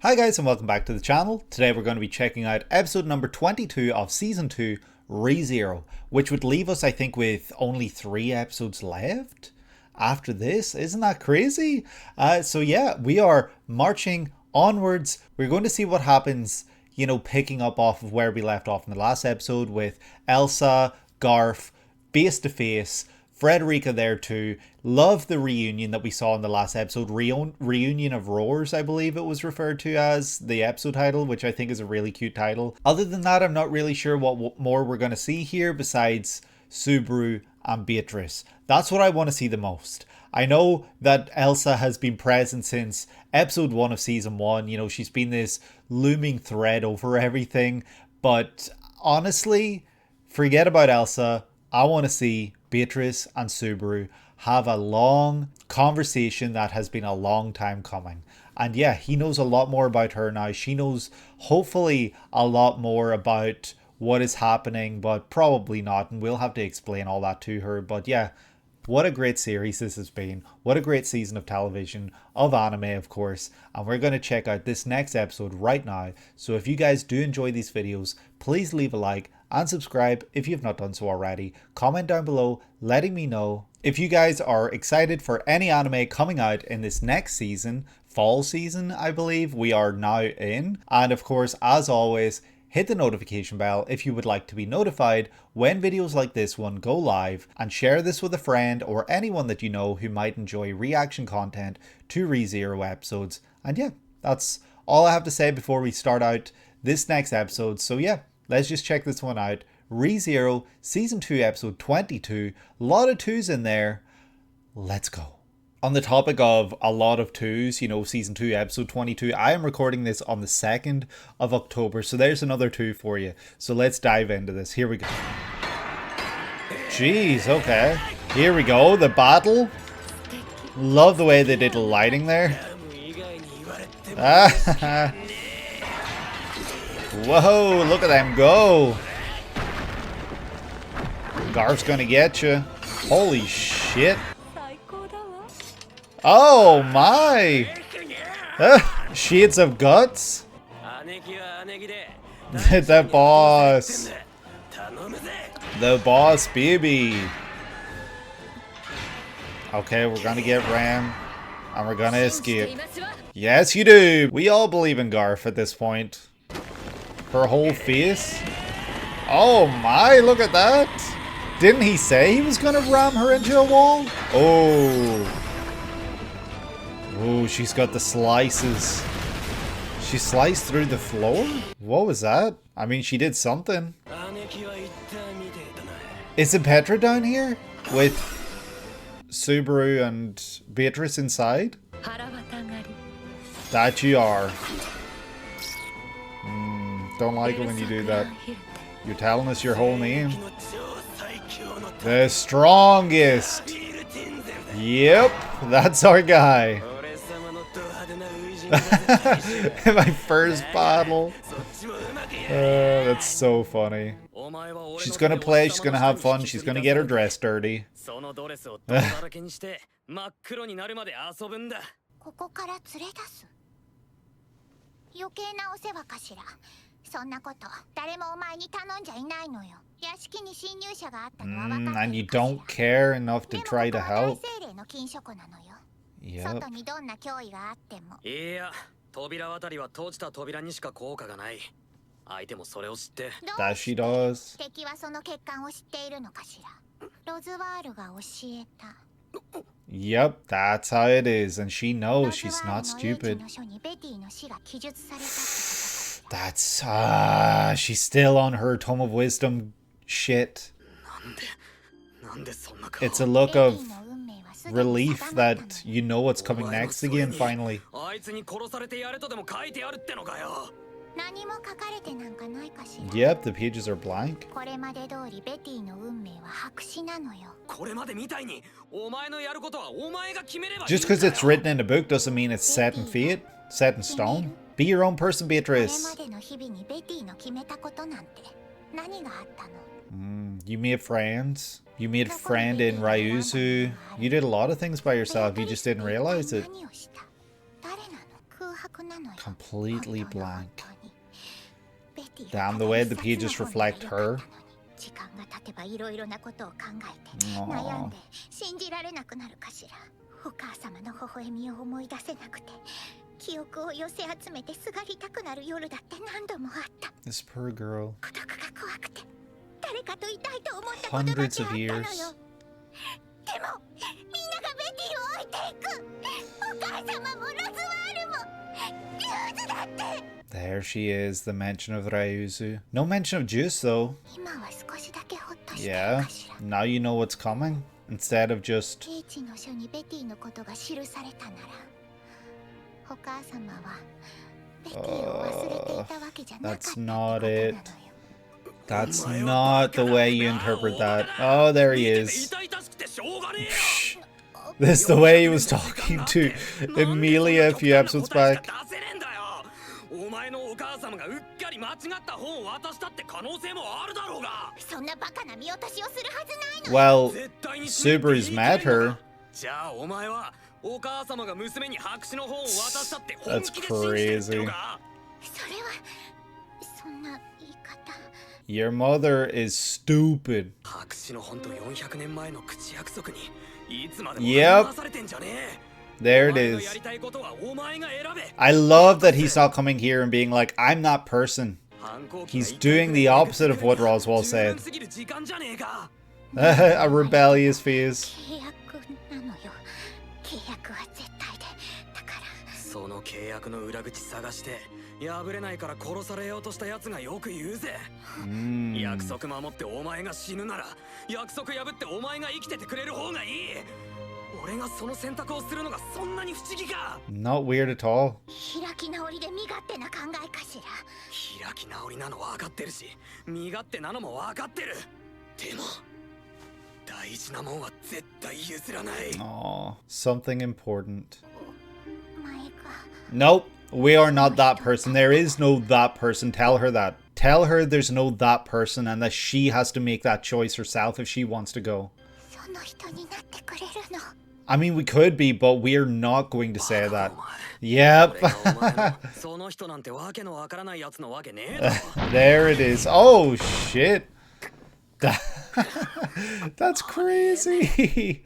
Hi guys and welcome back to the channel. Today we're going to be checking out episode number 22 of season 2, ReZero, which would leave us I think with only 3 episodes left after this. Isn't that crazy? So yeah, we are marching onwards. We're going to see what happens, picking up off of where we left off in the last episode with Elsa, Garf, face to face. Frederica there too. Love the reunion that we saw in the last episode. Reunion of Roars, I believe it was referred to as the episode title, which I think is a really cute title. Other than that, I'm not really sure what more we're going to see here besides Subaru and Beatrice. That's what I want to see the most. I know that Elsa has been present since episode 1 of season 1. She's been this looming thread over everything. But honestly, forget about Elsa. I want to see Beatrice and Subaru have a long conversation that has been a long time coming. And yeah, he knows a lot more about her now. She knows hopefully a lot more about what is happening, but probably not. And we'll have to explain all that to her. But yeah, what a great series this has been. What a great season of television, of anime, of course. And we're going to check out this next episode right now. So if you guys do enjoy these videos, please leave a like and subscribe if you've not done so already. Comment down below letting me know if you guys are excited for any anime coming out in this next season, fall season I believe we are now in. And of course, as always, hit the notification bell if you would like to be notified when videos like this one go live, and share this with a friend or anyone that you know who might enjoy reaction content to ReZero episodes. And yeah, that's all I have to say before we start out this next episode. So yeah, let's just check this one out. ReZero, Season 2, Episode 22. A lot of 2s in there. Let's go. On the topic of a lot of 2s, Season 2, Episode 22, I am recording this on the 2nd of October, so there's another 2 for you. So let's dive into this. Here we go. Jeez, okay. Here we go, the battle. Love the way they did the lighting there. Whoa, look at them go. Garf's gonna get you. Holy shit. Oh my. Shades of guts. The boss. The boss, baby. Okay, we're gonna get Ram. And we're gonna escape. Yes, you do. We all believe in Garf at this point. Her whole face. Oh my, look at that. Didn't he say he was gonna ram her into a wall? Oh. Oh, she's got the slices. She sliced through the floor? What was that? I mean, she did something. Is it Petra down here? With Subaru and Beatrice inside? That you are. Don't like it when you do that. You're telling us your whole name. The strongest. Yep, that's our guy. My first battle. That's so funny. She's gonna play, she's gonna have fun, she's gonna get her dress dirty. And you don't care enough to try to help. Yep. That she does. Yep, that's how it is, and she knows she's not stupid. That's she's still on her Tome of Wisdom shit. It's a look of relief that you know what's coming next again, finally. Yep, the pages are blank. Just because it's written in a book doesn't mean it's set in fate, set in stone. Be your own person, Beatrice. You made friends. You made a friend in Ryuzu. You did a lot of things by yourself, you just didn't realize it. Completely blank. Damn, the way the pages reflect her. Aww. 記憶を寄せ集めてすがりたくなる夜だって何度もあった。 This poor girl. 孤独が怖くて誰かといたいと思ったことだけあったのよ。でもみんながベティを置いていく。お母様もロズワールもリューズだって。 There she is, the mention of Ryuzu. No mention of Juice though. 今は少しだけほっとしてる Yeah, かしら。 now you know what's coming. Instead of just... ケイチの書にベティのことが記されたなら、お母様はベティを忘れていたわけじゃなかったってことなのよ。 That's not the way you interpret that. Oh, there he is. This is the way he was talking to Emilia a few episodes back. Well, Subaru's met her. That's crazy. Your mother is stupid. Yep. There it is. I love that he's not coming here and being like, I'm that person. He's doing the opposite of what Roswell said. A rebellious face. その契約の裏口探して破れないから殺されようとしたやつがよく言うぜ。約束守ってお前が死ぬなら約束破ってお前が生きててくれる方がいい。俺がその選択をするのがそんなに不思議か。 Not weird at all. 開き直りで身勝手な考えかしら。開き直りなの分かってるし身勝手なのも分かってる。でも大事なもんは絶対譲らない。 Aw, something important. Nope, we are not that person. There is no that person. Tell her that. Tell her there's no that person and that she has to make that choice herself if she wants to go. I mean, we could be, but we're not going to say that. Yep. There it is. Oh, shit. That's crazy.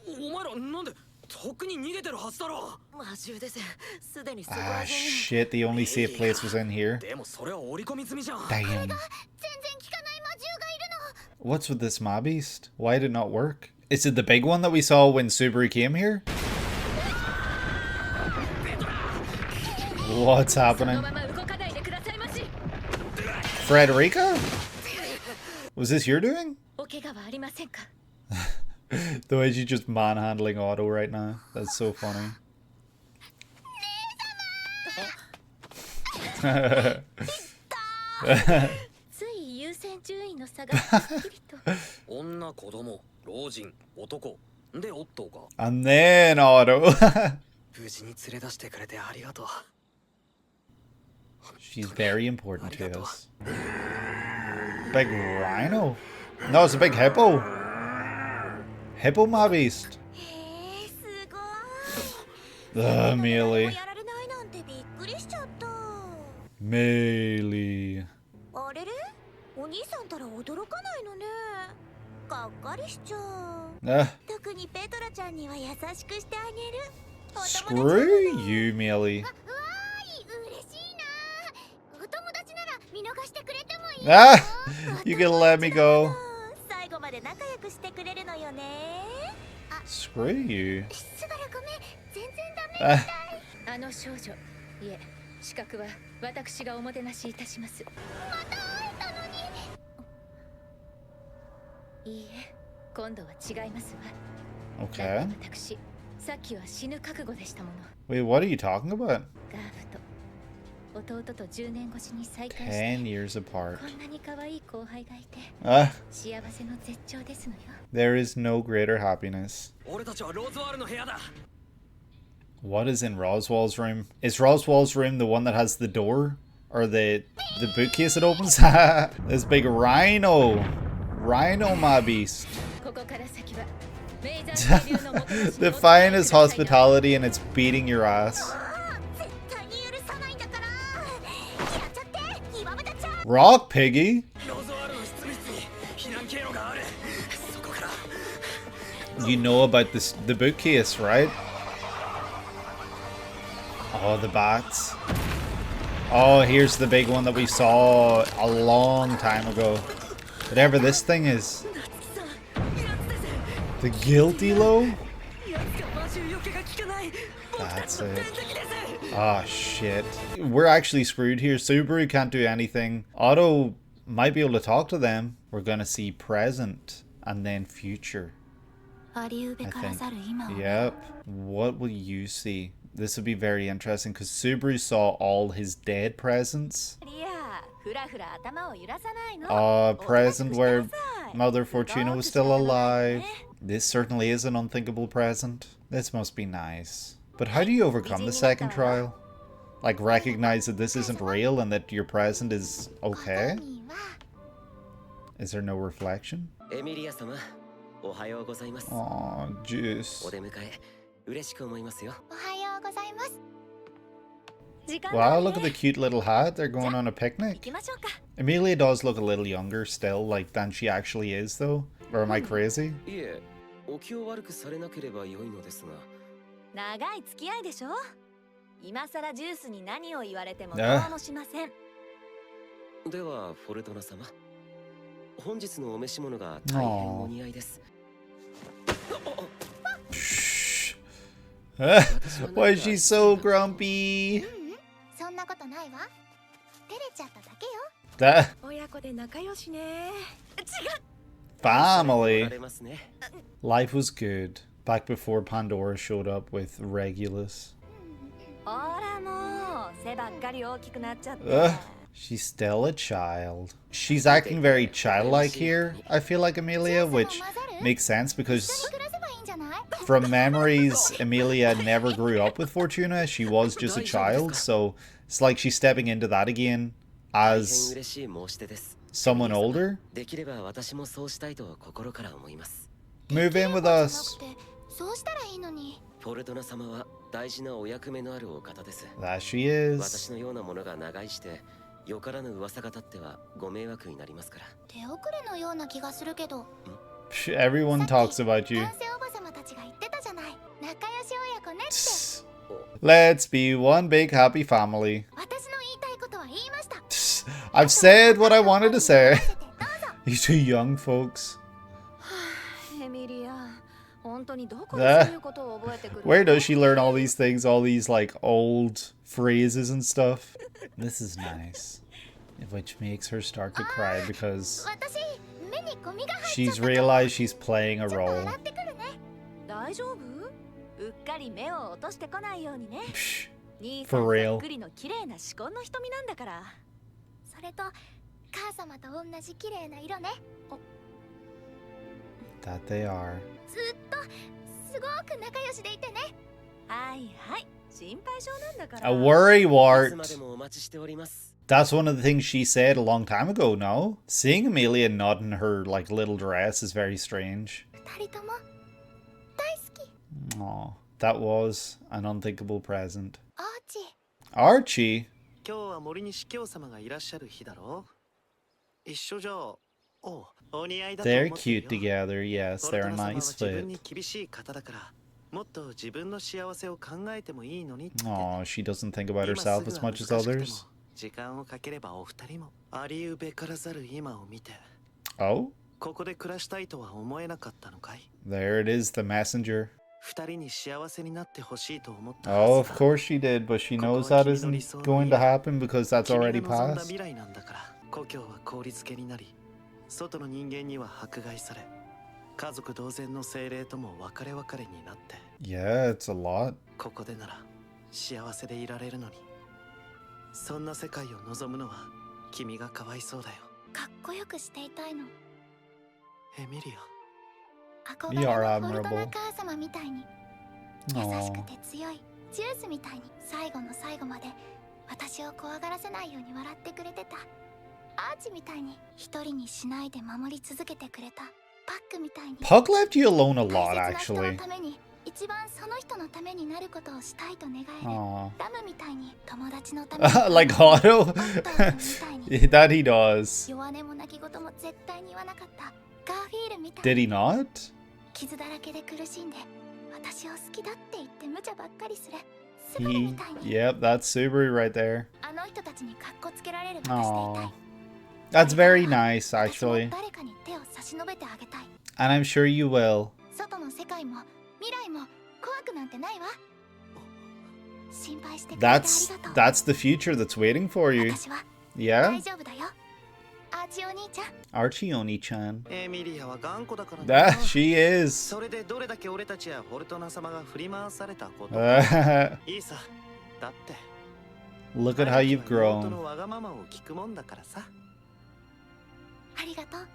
Ah, shit, the only safe place was in here. Damn. What's with this mob beast? Why did it not work? Is it the big one that we saw when Subaru came here? What's happening? Frederica? Was this your doing? The way she's just manhandling Otto right now. That's so funny. And then Otto. She's very important to us. Big rhino? No, it's a big hippo. Hippo mob beast. Melee. Melee. Screw you, Melee. Ah, you can let me go. Screw you. Okay. Wait, what are you talking about? 10 years apart. There is no greater happiness. What is in Roswell's room? Is Roswell's room the one that has the door? Or the bookcase that opens? This big rhino. Rhino my beast. The finest hospitality and it's beating your ass. Rock Piggy? You know about this, the bookcase, right? Oh, the bats. Oh, here's the big one that we saw a long time ago. Whatever this thing is. The guilty low? That's it. Oh, shit. We're actually screwed here. Subaru can't do anything. Otto might be able to talk to them. We're gonna see present and then future, I think. Yep. What will you see? This would be very interesting because Subaru saw all his dead presents. Present where Mother Fortuna was still alive. This certainly is an unthinkable present. This must be nice. But how do you overcome the second trial? Like, recognize that this isn't real and that your present is okay? Is there no reflection? Aw, juice. Wow, look at the cute little hat. They're going on a picnic. Emilia does look a little younger still, like, than she actually is, though. Or am I crazy? Why is she so grumpy? That family. Life was good back before Pandora showed up with Regulus. She's still a child. She's acting very childlike here, I feel like, Emilia, which makes sense because from memories, Emilia never grew up with Fortuna. She was just a child, so it's like she's stepping into that again as someone older. Move in with us. There she is. Everyone talks about you. Let's be one big happy family. I've said what I wanted to say. You two young folks. Where does she learn all these things, all these like old phrases and stuff? This is nice. Which makes her start to cry because she's realized she's playing a role. Psh, for real. That they are. A worry wart. That's one of the things she said a long time ago, no? Seeing Emilia not in her like little dress is very strange. Aw, that was an unthinkable present. Archie? They're cute together, yes, they're a nice fit. Aw, she doesn't think about herself as much as others. Oh? There it is, the messenger. Oh, of course she did, but she knows that isn't going to happen because that's already passed. Yeah, it's a lot. You are admirable. Aww. Puck left you alone a lot, actually. Aww. Like Otto? That he does. 弱音も泣き言も絶対に言わなかったガーフィールみたい Did he not? 傷だらけで苦しんで私を好きだって言って無茶ばっかりするスバルみたいに Yep, that's Subaru right there. あの人たちにカッコつけられる私でいたい Aw. That's very nice, 私も actually. 誰かに手を差し伸べてあげたい And I'm sure you will. 外の世界も未来も怖くなんてないわ心配してくれてあり That's がとう that's the future that's waiting for you. 私は Yeah? 大丈夫だよアーチお兄ちゃん Archie Oni-chan. エミリアは頑固だから That she is. それでどれだけ俺たちやフォルトナ様が振り回されたこと Look いいさだって at how you've 妹 grown. のわがままを聞くもんだからさありがとう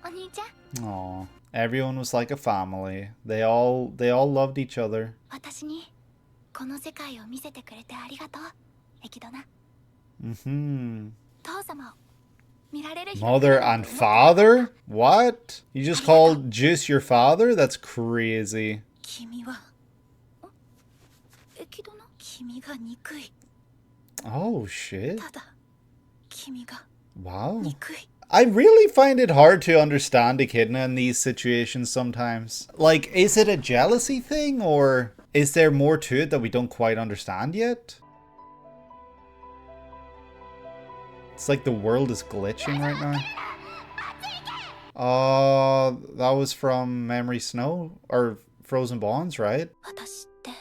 お兄ちゃん Aw. Everyone was like a family. They all loved each other. 私にこの世界を見せてくれてありがとうエキドナ Mm-hmm. 父様を見られる日 Mother and father? What? You just called Juice your father? That's crazy. 君はエキドナ君が憎い Oh, shit. ただ君が Wow. 憎い I really find it hard to understand Echidna in these situations sometimes. Like, is it a jealousy thing, or is there more to it that we don't quite understand yet? It's like the world is glitching right now. That was from Memory Snow, or Frozen Bonds, right? 私って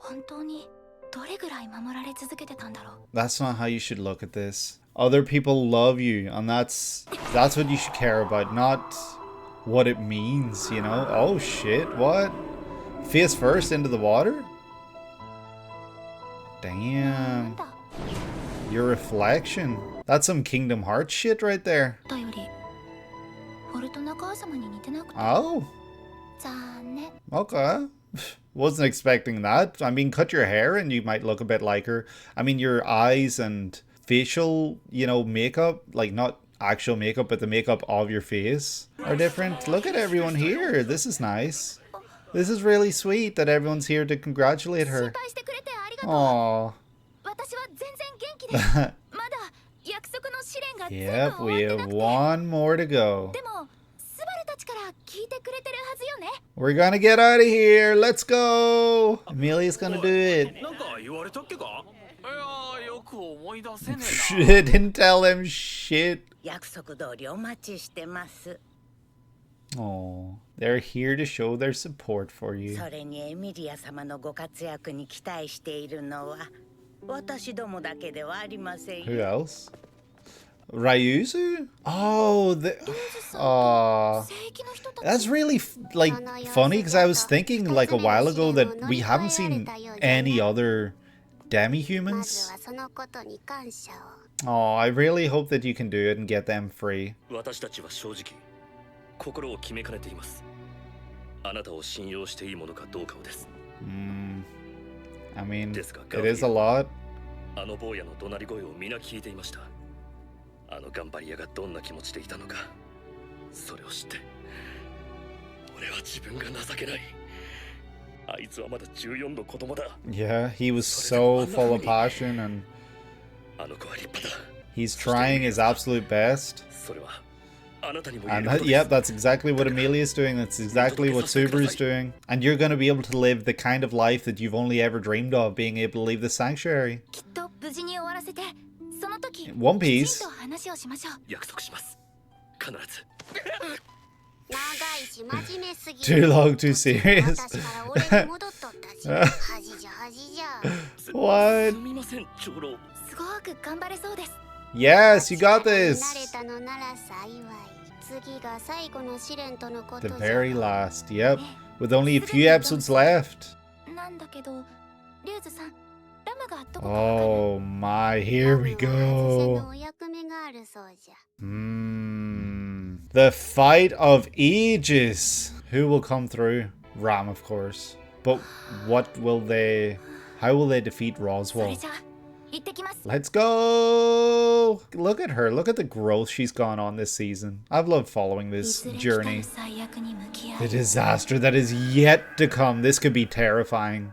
本当にどれぐらい守られ続けてたんだろう That's not how you should look at this. Other people love you, and that's what you should care about, not what it means, you know? Oh shit, what? Face first into the water? なん Damn. だ Your reflection. That's some Kingdom Hearts shit right there. だよりフォルトナ母様に似てなくて Oh, 残念 okay. Wasn't expecting that. I mean, cut your hair and you might look a bit like her. I mean, your eyes and facial, makeup, like not actual makeup, but the makeup of your face are different. Look at everyone here. This is nice. This is really sweet that everyone's here to congratulate 心 her. 配してくれてありがとう Aww. 私は全然元気ですまだ約束の試練が全 Yep, 部 we 終わってな have くて one more to go. でもスバルたちから聞いてくれてるはずよね We're gonna get out of here. Let's go. Amelia's gonna do it. なんか言われたっけかいやよく思い出せね Didn't tell him shit. 約束通りお待ちしてます。 Oh, they're here to show their support for you. それにエミリア様のご活躍に期待しているのは私どもだけではありません Who よ。 else? Ryuzu? Oh,正義の人たち that's really funny because I was thinking like a while ago that we haven't seen any other まず demi-humans. はそのことに感謝を Oh, I really hope that you can do it and get them free. 私たちは正直心を決めかねていますあなたを信用していいものかどうかをです I mean, This guy, it is a lot. あの坊やの怒鳴り声を皆聞いていましたあの頑張り屋がどんな気持ちでいたのかそれを知って俺は自分が情けないあいつはまだ14の子供だ Yeah, he was so full of passion and あの子は立派だ he's trying his absolute best. それはあなたにも言え And ること yep, です that's exactly what Amelia's doing. That's exactly what Subaru's doing. And you're going to be able to live the kind of life that you've only ever dreamed of, being able to leave the sanctuary. きっと無事に終わらせてその時 One き Piece. ちんと話をしましょう約束します必ず長いし真面目すぎ Too long, too serious. 私から俺に戻っとったし恥じゃ恥じゃ What? すみません長老すごく頑張れそうです Yes, you got 慣れ this. たのなら幸い次が最後の試練とのこと The じゃ very last. Yep. With only a few episodes left. なんだけどリュウズさんラムがどこかわかる Oh my, here we ラムは先生 go. のお役目があるそうじゃ The fight of ages. Who will come through? Ram, of course. But how will they defeat それ Roswell? じゃ行ってきます Let's go! Look at her. Look at the growth she's gone on this season. I've loved following い this ずれ来た journey. る最悪に向き合 The い disaster that is yet to come. This could be terrifying.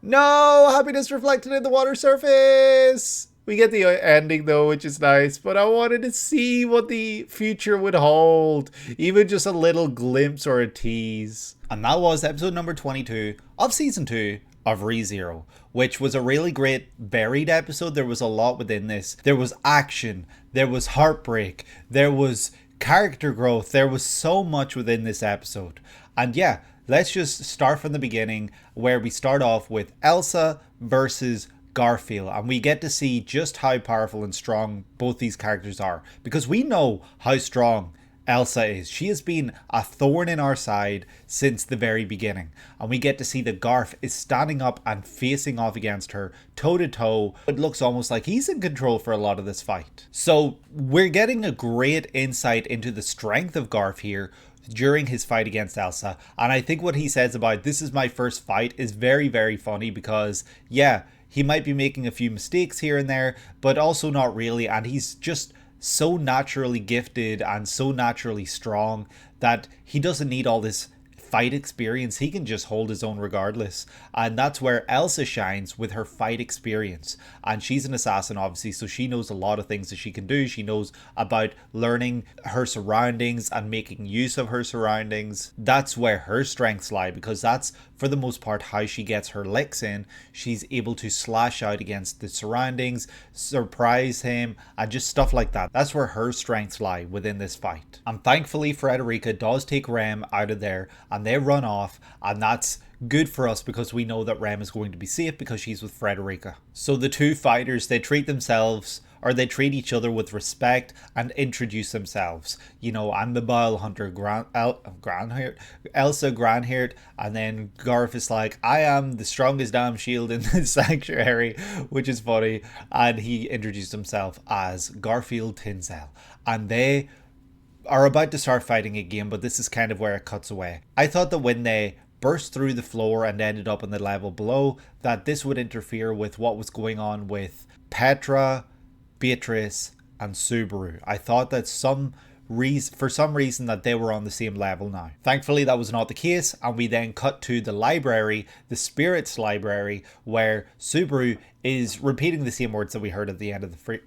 No! Happiness reflected in the water surface! We get the ending though, which is nice, but I wanted to see what the future would hold, even just a little glimpse or a tease. And that was episode number 22 of season 2 of ReZero, which was a really great varied episode. There was a lot within this. There was action, there was heartbreak, there was character growth, there was so much within this episode. And yeah, let's just start from the beginning, where we start off with Elsa versus Garfield, and we get to see just how powerful and strong both these characters are, because we know how strong Elsa is. She has been a thorn in our side since the very beginning, and we get to see that Garf is standing up and facing off against her toe to toe. It looks almost like he's in control for a lot of this fight. So we're getting a great insight into the strength of Garf here during his fight against Elsa, and I think what he says about "this is my first fight" is very, very funny, because yeah, he might be making a few mistakes here and there, but also not really, and he's just so naturally gifted and so naturally strong that he doesn't need all this fight experience. He can just hold his own regardless, and that's where Elsa shines with her fight experience. And she's an assassin, obviously, so she knows a lot of things that she can do. She knows about learning her surroundings and making use of her surroundings. That's where her strengths lie, because that's for the most part how she gets her licks in. She's able to slash out against the surroundings, surprise him, and just stuff like that. That's where her strengths lie within this fight. And thankfully Frederica does take Rem out of there, and they run off, and that's good for us because we know that Rem is going to be safe because she's with Frederica. So the two fighters, they treat each other with respect and introduce themselves. You know, I'm the Bile Hunter, Elsa Granhirt, and then Garf is like, I am the strongest damn shield in the sanctuary, which is funny, and he introduced himself as Garfield Tinsel, and they are about to start fighting again, but this is kind of where it cuts away. I thought that when they burst through the floor and ended up on the level below, that this would interfere with what was going on with Petra, Beatrice, and Subaru. I thought that for some reason that they were on the same level now. Thankfully that was not the case, and we then cut to the library, the spirits library, where Subaru is repeating the same words that we heard at the end of the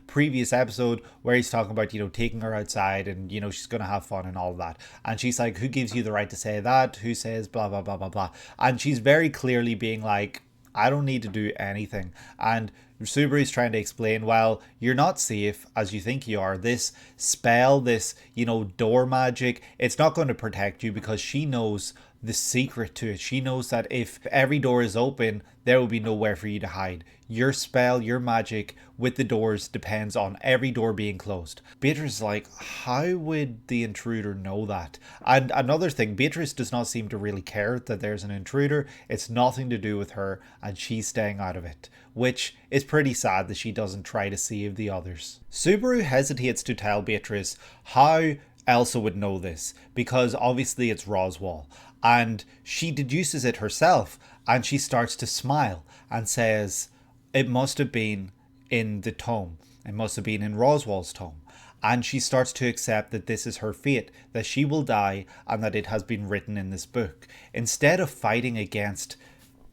previous episode, where he's talking about, you know, taking her outside and, you know, she's gonna have fun and all of that. And she's like, who gives you the right to say that? Who says blah blah blah blah blah? And she's very clearly being like, I don't need to do anything. And Subaru's trying to explain, well, you're not safe as you think you are. This spell, this, you know, door magic, it's not going to protect you, because she knows the secret to it. She knows that if every door is open, there will be nowhere for you to hide. Your spell, your magic with the doors depends on every door being closed. Beatrice is like, how would the intruder know that? And another thing, Beatrice does not seem to really care that there's an intruder. It's nothing to do with her, and she's staying out of it, which is pretty sad that she doesn't try to save the others. Subaru hesitates to tell Beatrice how Elsa would know this, because obviously it's Roswell, and she deduces it herself, and she starts to smile and says it must have been in the tome. It must have been in Roswell's tome. And she starts to accept that this is her fate, that she will die, and that it has been written in this book. Instead of fighting against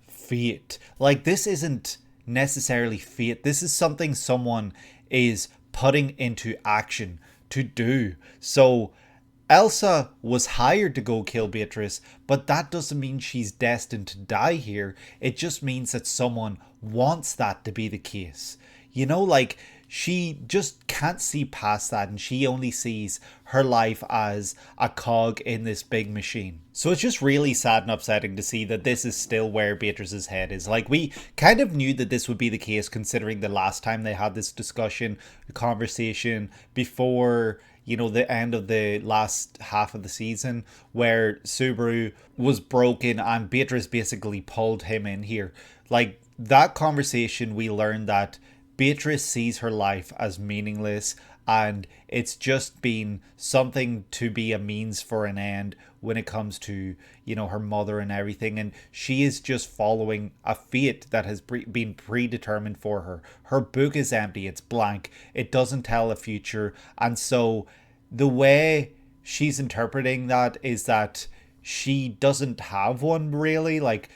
fate, like, this isn't necessarily fate. This is something someone is putting into action to do. So Elsa was hired to go kill Beatrice, but that doesn't mean she's destined to die here. It just means that someone wants that to be the case. You know, like, she just can't see past that, and she only sees her life as a cog in this big machine. So it's just really sad and upsetting to see that this is still where Beatrice's head is. Like, we kind of knew that this would be the case, considering the last time they had this conversation before, you know, the end of the last half of the season, where Subaru was broken and Beatrice basically pulled him in here. Like, that conversation, we learned that Beatrice sees her life as meaningless, and it's just been something to be a means for an end when it comes to, you know, her mother and everything, and she is just following a fate that has been predetermined for her. Her book is empty, it's blank, it doesn't tell a future, and so the way she's interpreting that is that she doesn't have one, really. Like,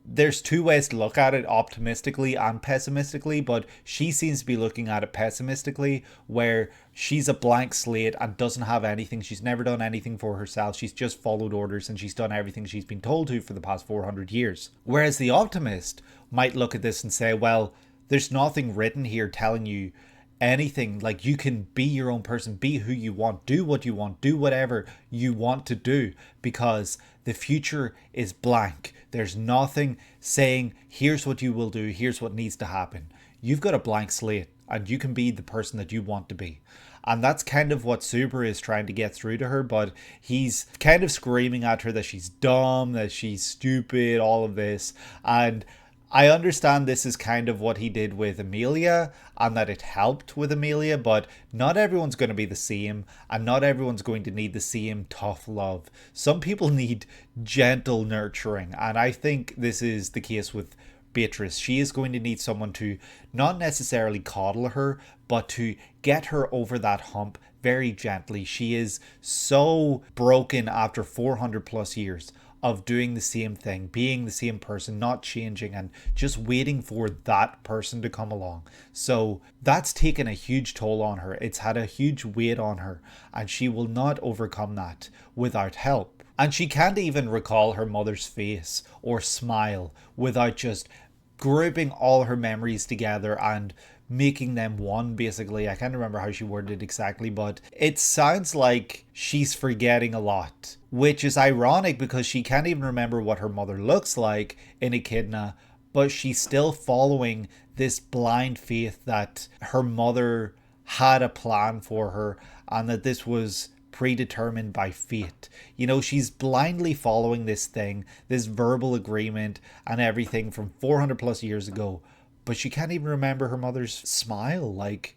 there's two ways to look at it, optimistically and pessimistically, but she seems to be looking at it pessimistically, where she's a blank slate and doesn't have anything. She's never done anything for herself. She's just followed orders and she's done everything she's been told to for the past 400 years. Whereas the optimist might look at this and say, well, there's nothing written here telling you anything. Like, you can be your own person, be who you want, do what you want, do whatever you want to do, because the future is blank. There's nothing saying here's what you will do, here's what needs to happen. You've got a blank slate and you can be the person that you want to be. And that's kind of what Subaru is trying to get through to her, but he's kind of screaming at her that she's dumb, that she's stupid, all of this. And I understand this is kind of what he did with Amelia and that it helped with Amelia, but not everyone's going to be the same and not everyone's going to need the same tough love. Some people need gentle nurturing, and I think this is the case with Beatrice. She is going to need someone to not necessarily coddle her, but to get her over that hump very gently. She is so broken after 400 plus years of doing the same thing, being the same person, not changing, and just waiting for that person to come along. So that's taken a huge toll on her. It's had a huge weight on her, and she will not overcome that without help. And she can't even recall her mother's face or smile without just grouping all her memories together and making them one, basically. I can't remember how she worded it exactly, but it sounds like she's forgetting a lot, which is ironic because she can't even remember what her mother looks like in Echidna, but she's still following this blind faith that her mother had a plan for her and that this was predetermined by fate. You know, she's blindly following this thing, this verbal agreement and everything from 400 plus years ago, but she can't even remember her mother's smile. Like,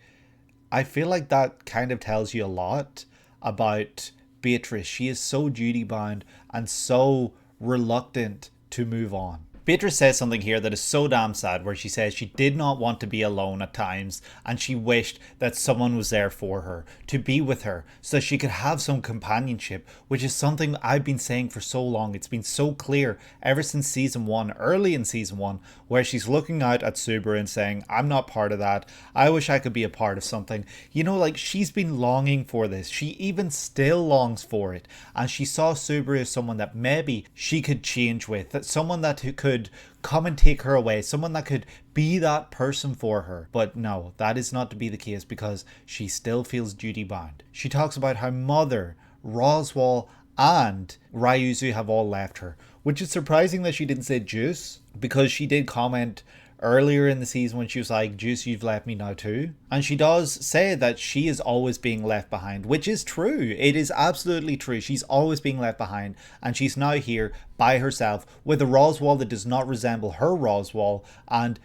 I feel like that kind of tells you a lot about Beatrice. She is so duty bound and so reluctant to move on. Beatrice says something here that is so damn sad, where she says she did not want to be alone at times and she wished that someone was there for her, to be with her, so she could have some companionship, which is something I've been saying for so long. It's been so clear ever since season 1, early in season 1, where she's looking out at Subaru and saying, I'm not part of that. I wish I could be a part of something. You know, like, she's been longing for this. She even still longs for it. And she saw Subaru as someone that maybe she could change with, that someone that could come and take her away, someone that could be that person for her. But no, that is not to be the case because she still feels duty bound. She talks about how Mother, Roswell and Ryuzu have all left her, which is surprising that she didn't say Juice, because she did comment earlier in the season when she was like, Juice, you've left me now too. And she does say that she is always being left behind, which is true. It is absolutely true. She's always being left behind, and she's now here by herself with a Roswell that does not resemble her Roswell, and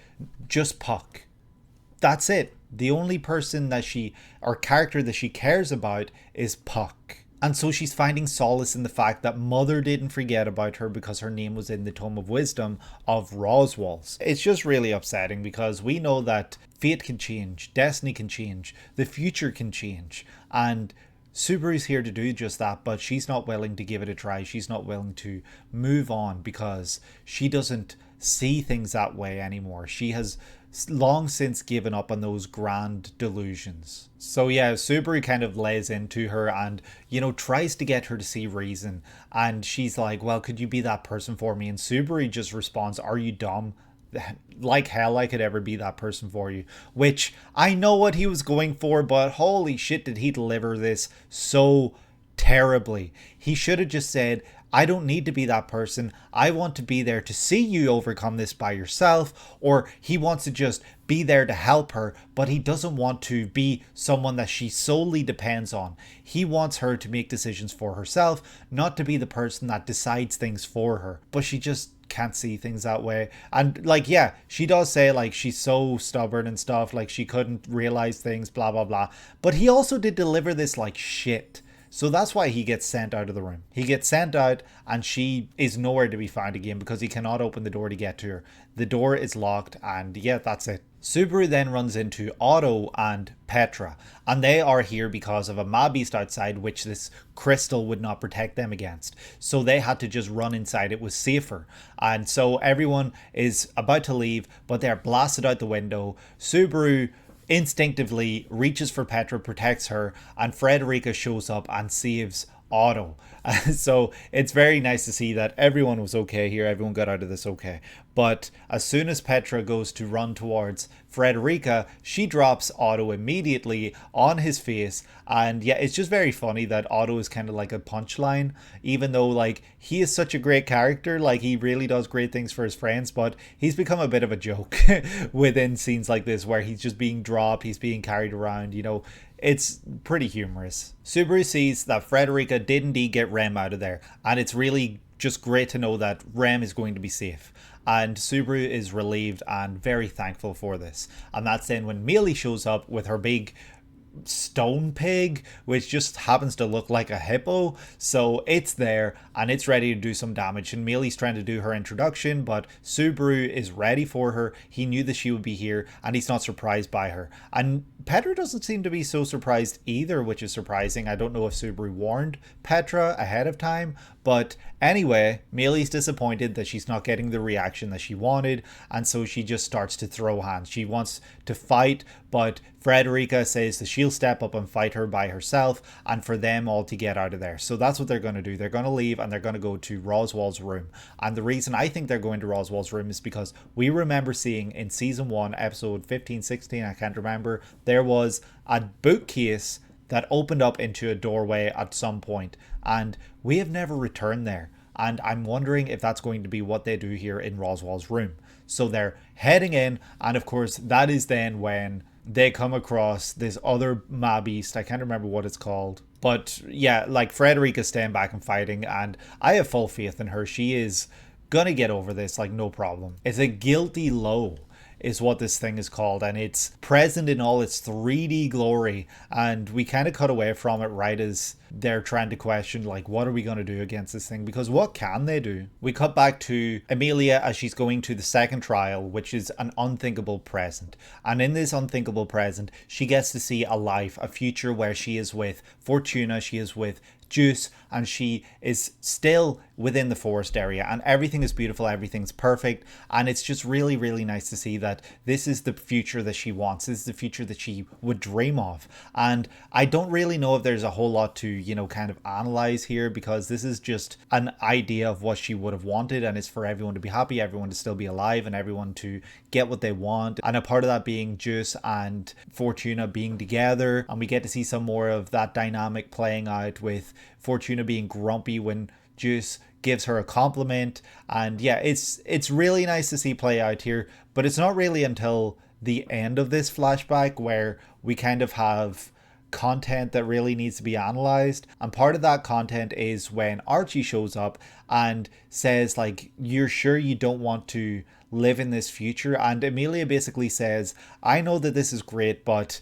just Puck. That's it. The only person that or character that she cares about is Puck. And so she's finding solace in the fact that Mother didn't forget about her because her name was in the Tome of Wisdom of Roswell's. It's just really upsetting because we know that fate can change, destiny can change, the future can change, and Subaru's here to do just that, but she's not willing to give it a try. She's not willing to move on because she doesn't see things that way anymore. She has long since given up on those grand delusions. So yeah, Subaru kind of lays into her and, you know, tries to get her to see reason. And she's like, well, could you be that person for me? And Subaru just responds, are you dumb? Like hell I could ever be that person for you. Which I know what he was going for, but holy shit did he deliver this so terribly. He should have just said, I don't need to be that person. I want to be there to see you overcome this by yourself. Or he wants to just be there to help her, but he doesn't want to be someone that she solely depends on. He wants her to make decisions for herself, not to be the person that decides things for her. But she just can't see things that way. And like, yeah, she does say like she's so stubborn and stuff, like she couldn't realize things, blah blah blah. But he also did deliver this like shit. So that's why he gets sent out of the room. He gets sent out and she is nowhere to be found again because he cannot open the door to get to her. The door is locked and yeah, that's it. Subaru then runs into Otto and Petra, and they are here because of a mob beast outside which this crystal would not protect them against. So they had to just run inside. It was safer. And so everyone is about to leave, but they're blasted out the window. Subaru instinctively reaches for Petra, protects her, and Frederica shows up and saves Otto. So it's very nice to see that everyone was okay here. Everyone got out of this okay. But as soon as Petra goes to run towards Frederica, she drops Otto immediately on his face. And yeah, it's just very funny that Otto is kind of like a punchline, even though like he is such a great character. Like he really does great things for his friends, but he's become a bit of a joke within scenes like this where he's just being dropped, he's being carried around, you know. It's pretty humorous. Subaru sees that Frederica did indeed get Rem out of there, and it's really just great to know that Rem is going to be safe. And Subaru is relieved and very thankful for this. And that's then when Meili shows up with her big stone pig, which just happens to look like a hippo. So it's there and it's ready to do some damage, and Meili's trying to do her introduction, but Subaru is ready for her. He knew that she would be here and he's not surprised by her. And Petra doesn't seem to be so surprised either, which is surprising. I don't know if Subaru warned Petra ahead of time, but anyway, Meili's disappointed that she's not getting the reaction that she wanted, and so she just starts to throw hands. She wants to fight, but Frederica says that she'll step up and fight her by herself, and for them all to get out of there. So that's what they're going to do. They're going to leave and they're going to go to Roswell's room. And the reason I think they're going to Roswell's room is because we remember seeing in season 1, episode 15, 16, I can't remember, there was a bookcase that opened up into a doorway at some point, and we have never returned there. And I'm wondering if that's going to be what they do here in Roswell's room. So they're heading in, and of course that is then when they come across this other mob beast. I can't remember what it's called. But yeah, like Frederica's staying back and fighting, and I have full faith in her. She is gonna get over this like no problem. It's a guilty low is what this thing is called, and it's present in all its 3D glory, and we kind of cut away from it right as they're trying to question like what are we going to do against this thing, because what can they do? We cut back to Emilia as she's going to the second trial, which is an unthinkable present, and in this unthinkable present she gets to see a life, a future where she is with Fortuna, she is with Juice, and she is still within the forest area, and everything is beautiful, everything's perfect, and it's just really, really nice to see that this is the future that she wants. This is the future that she would dream of. And I don't really know if there's a whole lot to, you know, kind of analyze here, because this is just an idea of what she would have wanted, and it's for everyone to be happy, everyone to still be alive, and everyone to get what they want, and a part of that being Juice and Fortuna being together, and we get to see some more of that dynamic playing out with Fortuna being grumpy when Juice gives her a compliment. And yeah, it's really nice to see play out here, but it's not really until the end of this flashback where we kind of have content that really needs to be analyzed. And part of that content is when Archie shows up and says like, you're sure you don't want to live in this future? And Emilia basically says, I know that this is great, but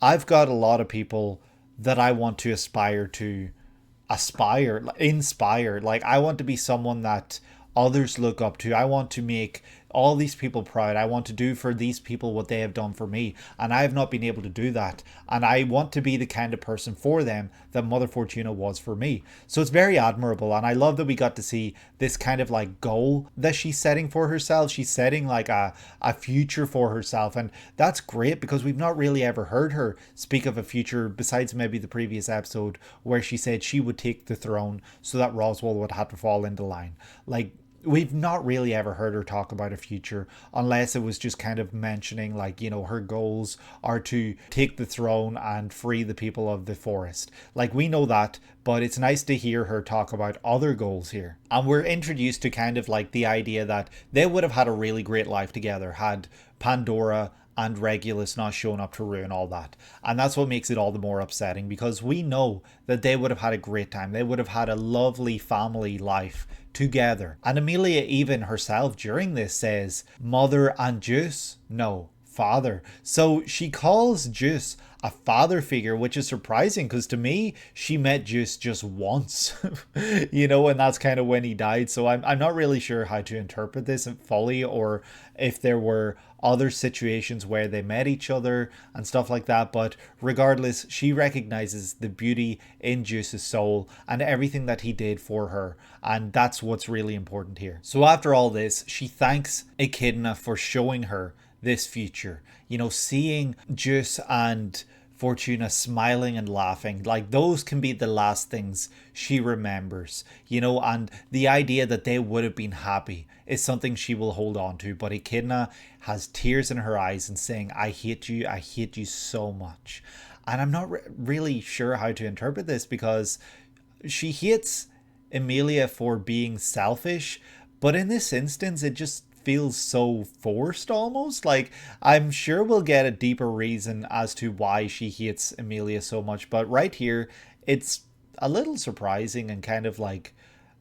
I've got a lot of people that I want to inspire. Like, I want to be someone that others look up to. I want to make all these people proud. I want to do for these people what they have done for me, and I have not been able to do that, and I want to be the kind of person for them that Mother Fortuna was for me. So it's very admirable, and I love that we got to see this kind of like goal that she's setting for herself. She's setting like a future for herself, and that's great because we've not really ever heard her speak of a future besides maybe the previous episode where she said she would take the throne so that Roswell would have to fall into line. Like, we've not really ever heard her talk about a future unless it was just kind of mentioning like, you know, her goals are to take the throne and free the people of the forest. Like, we know that, but it's nice to hear her talk about other goals here. And we're introduced to kind of like the idea that they would have had a really great life together had Pandora and Regulus not shown up to ruin all that. And that's what makes it all the more upsetting, because we know that they would have had a great time. They would have had a lovely family life together. And Emilia even herself during this says, Mother and Juice? No, father. So she calls Juice a father figure, which is surprising because to me, she met Juice just once, you know, and that's kind of when he died. So I'm not really sure how to interpret this fully, or if there were other situations where they met each other and stuff like that. But regardless, she recognizes the beauty in Juice's soul and everything that he did for her. And that's what's really important here. So after all this, she thanks Echidna for showing her this future. You know, seeing Juice and Fortuna smiling and laughing, like those can be the last things she remembers, you know, and the idea that they would have been happy is something she will hold on to. But Echidna has tears in her eyes and saying, I hate you so much. And I'm not really sure how to interpret this, because she hates Emilia for being selfish, but in this instance it just feels so forced almost. Like, I'm sure we'll get a deeper reason as to why she hates Emilia so much, but right here it's a little surprising and kind of like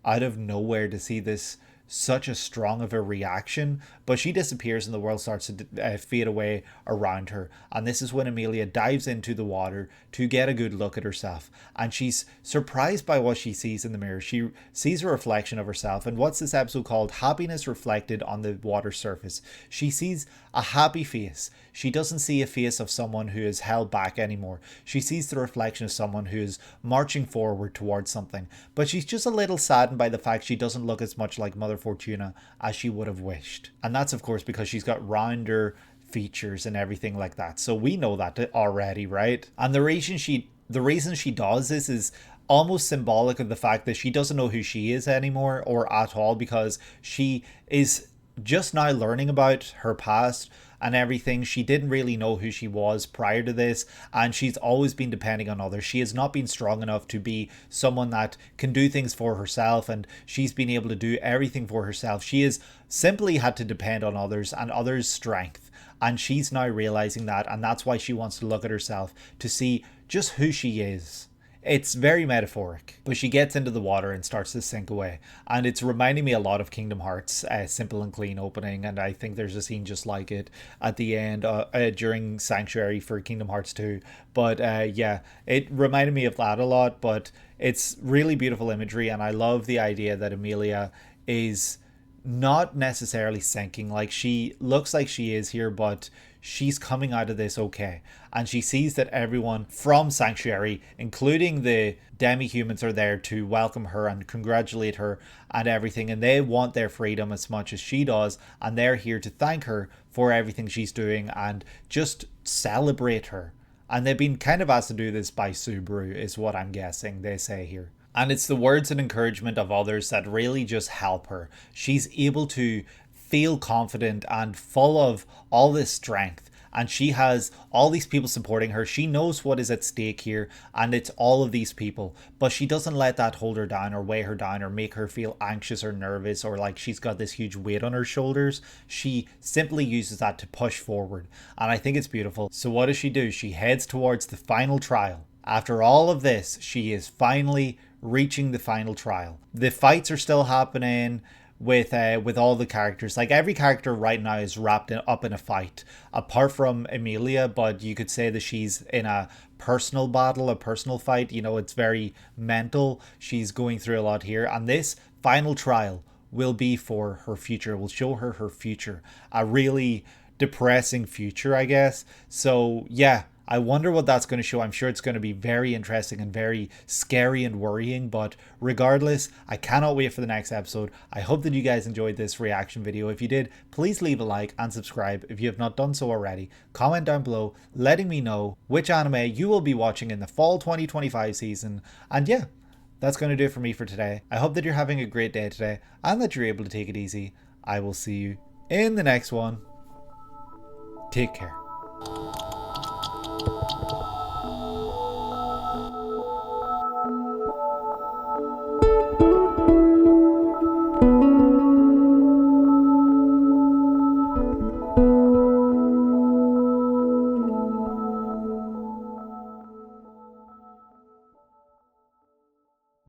out of nowhere to see this such a strong of a reaction. But she disappears and the world starts to fade away around her, and this is when Emilia dives into the water to get a good look at herself, and she's surprised by what she sees in the mirror. She sees a reflection of herself, and what's this episode called? Happiness reflected on the water surface. She sees a happy face. She doesn't see a face of someone who is held back anymore. She sees the reflection of someone who is marching forward towards something, but she's just a little saddened by the fact she doesn't look as much like Mother Fortuna as she would have wished. And that's of course because she's got rounder features and everything like that. So we know that already, right? And the reason she does this is almost symbolic of the fact that she doesn't know who she is anymore, or at all, because she is just now learning about her past and everything. She didn't really know who she was prior to this, and she's always been depending on others. She has not been strong enough to be someone that can do things for herself, and she's been able to do everything for herself. She has simply had to depend on others and others' strength, and she's now realizing that, and that's why she wants to look at herself to see just who she is. It's very metaphoric, but she gets into the water and starts to sink away, and it's reminding me a lot of Kingdom Hearts' simple and clean opening, and I think there's a scene just like it at the end during Sanctuary for Kingdom Hearts 2. But yeah, it reminded me of that a lot, but it's really beautiful imagery, and I love the idea that Emilia is not necessarily sinking. Like, she looks like she is here, but she's coming out of this okay, and she sees that everyone from Sanctuary, including the demi-humans, are there to welcome her and congratulate her and everything, and they want their freedom as much as she does, and they're here to thank her for everything she's doing and just celebrate her. And they've been kind of asked to do this by Subaru, is what I'm guessing they say here. And it's the words and encouragement of others that really just help her. She's able to feel confident and full of all this strength, and she has all these people supporting her. She knows what is at stake here, and it's all of these people, but she doesn't let that hold her down or weigh her down or make her feel anxious or nervous or like she's got this huge weight on her shoulders. She simply uses that to push forward, and I think it's beautiful. So what does she do? She heads towards the final trial. After all of this, she is finally reaching the final trial. The fights are still happening with all the characters. Like, every character right now is wrapped up in a fight, apart from Emilia, but you could say that she's in a personal battle, a personal fight. You know, it's very mental. She's going through a lot here, and this final trial will be for her future. It will show her her future, a really depressing future, I guess. So yeah, I wonder what that's going to show. I'm sure it's going to be very interesting and very scary and worrying, but regardless, I cannot wait for the next episode. I hope that you guys enjoyed this reaction video. If you did, please leave a like and subscribe if you have not done so already. Comment down below letting me know which anime you will be watching in the fall 2025 season. And yeah, that's going to do it for me for today. I hope that you're having a great day today and that you're able to take it easy. I will see you in the next one. Take care.